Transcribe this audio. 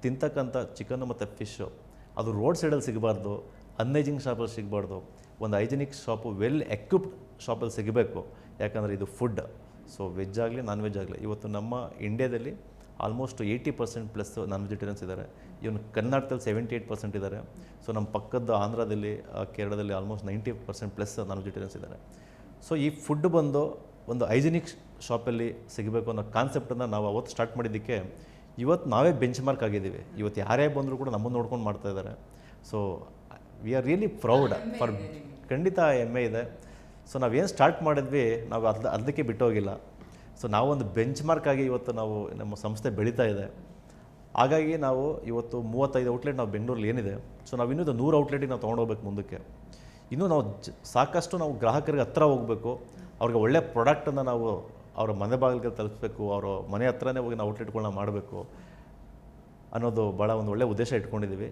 ತಿಂತಕ್ಕಂಥ chicken ಮತ್ತು fish ಅದು road ಸೈಡಲ್ಲಿ ಸಿಗಬಾರ್ದು, ಅನ್ಹೈಜಿನಿಕ್ ಶಾಪಲ್ಲಿ ಸಿಗಬಾರ್ದು. ಒಂದು ಹೈಜಿನಿಕ್ ಶಾಪು, ವೆಲ್ ಎಕ್ವಿಪ್ಡ್ ಶಾಪಲ್ಲಿ ಸಿಗಬೇಕು. ಯಾಕಂದರೆ ಇದು ಫುಡ್. ಸೊ ವೆಜ್ ಆಗಲಿ ನಾನ್ ವೆಜ್ ಆಗಲಿ, ಇವತ್ತು ನಮ್ಮ ಇಂಡಿಯಾದಲ್ಲಿ ಆಲ್ಮೋಸ್ಟ್ 80% ನಾನ್ ವೆಜಿಟೇರಿಯನ್ಸ್ ಇದ್ದಾರೆ. ಇವನು ಕರ್ನಾಟಕದಲ್ಲಿ 78% ಇದ್ದಾರೆ. ಸೊ ನಮ್ಮ ಪಕ್ಕದ ಆಂಧ್ರದಲ್ಲಿ, ಕೇರಳದಲ್ಲಿ ಆಲ್ಮೋಸ್ಟ್ 90% ನಾನ್ ವೆಜಿಟೇರಿಯನ್ಸ್ ಇದ್ದಾರೆ. ಸೊ ಈ ಫುಡ್ ಬಂದು ಒಂದು ಹೈಜಿನಿಕ್ ಶಾಪಲ್ಲಿ ಸಿಗಬೇಕು ಅನ್ನೋ ಕಾನ್ಸೆಪ್ಟನ್ನು ನಾವು ಅವತ್ತು ಸ್ಟಾರ್ಟ್ ಮಾಡಿದ್ದಕ್ಕೆ ಇವತ್ತು ನಾವೇ ಬೆಂಚ್ ಮಾರ್ಕ್ ಆಗಿದ್ದೀವಿ. ಇವತ್ತು ಯಾರೇ ಬಂದರೂ ಕೂಡ ನಮ್ಮನ್ನು ನೋಡ್ಕೊಂಡು ಮಾಡ್ತಾ ಇದ್ದಾರೆ. So we are really proud for, ಖಂಡಿತ ಹೆಮ್ಮೆ ಇದೆ. ಸೊ ನಾವೇನು ಸ್ಟಾರ್ಟ್ ಮಾಡಿದ್ವಿ, ನಾವು ಅದಕ್ಕೆ ಬಿಟ್ಟೋಗಿಲ್ಲ. ಸೊ ನಾವೊಂದು ಬೆಂಚ್ ಮಾರ್ಕ್ ಆಗಿ ಇವತ್ತು ನಾವು ನಮ್ಮ ಸಂಸ್ಥೆ ಬೆಳೀತಾ ಇದೆ. ಹಾಗಾಗಿ ನಾವು ಇವತ್ತು 35 ಔಟ್ಲೆಟ್ ನಾವು ಬೆಂಗಳೂರಲ್ಲಿ ಏನಿದೆ, ಸೊ ನಾವು ಇನ್ನೂ 100 ಔಟ್ಲೆಟಿಗೆ ನಾವು ತೊಗೊಂಡೋಗ್ಬೇಕು ಮುಂದಕ್ಕೆ. ಇನ್ನೂ ನಾವು ಸಾಕಷ್ಟು ನಾವು ಗ್ರಾಹಕರಿಗೆ ಹತ್ರ ಹೋಗಬೇಕು. ಅವ್ರಿಗೆ ಒಳ್ಳೆಯ ಪ್ರಾಡಕ್ಟನ್ನು ನಾವು ಅವರ ಮನೆ ಬಾಗಿಲಿಗೆ ತಲುಪಿಸ್ಬೇಕು. ಅವರ ಮನೆ ಹತ್ರನೇ ಹೋಗಿ ನಾವು ಔಟ್ಲೆಟ್ಗಳನ್ನ ಮಾಡಬೇಕು ಅನ್ನೋದು ಭಾಳ ಒಂದು ಒಳ್ಳೆಯ ಉದ್ದೇಶ ಇಟ್ಕೊಂಡಿದ್ದೀವಿ.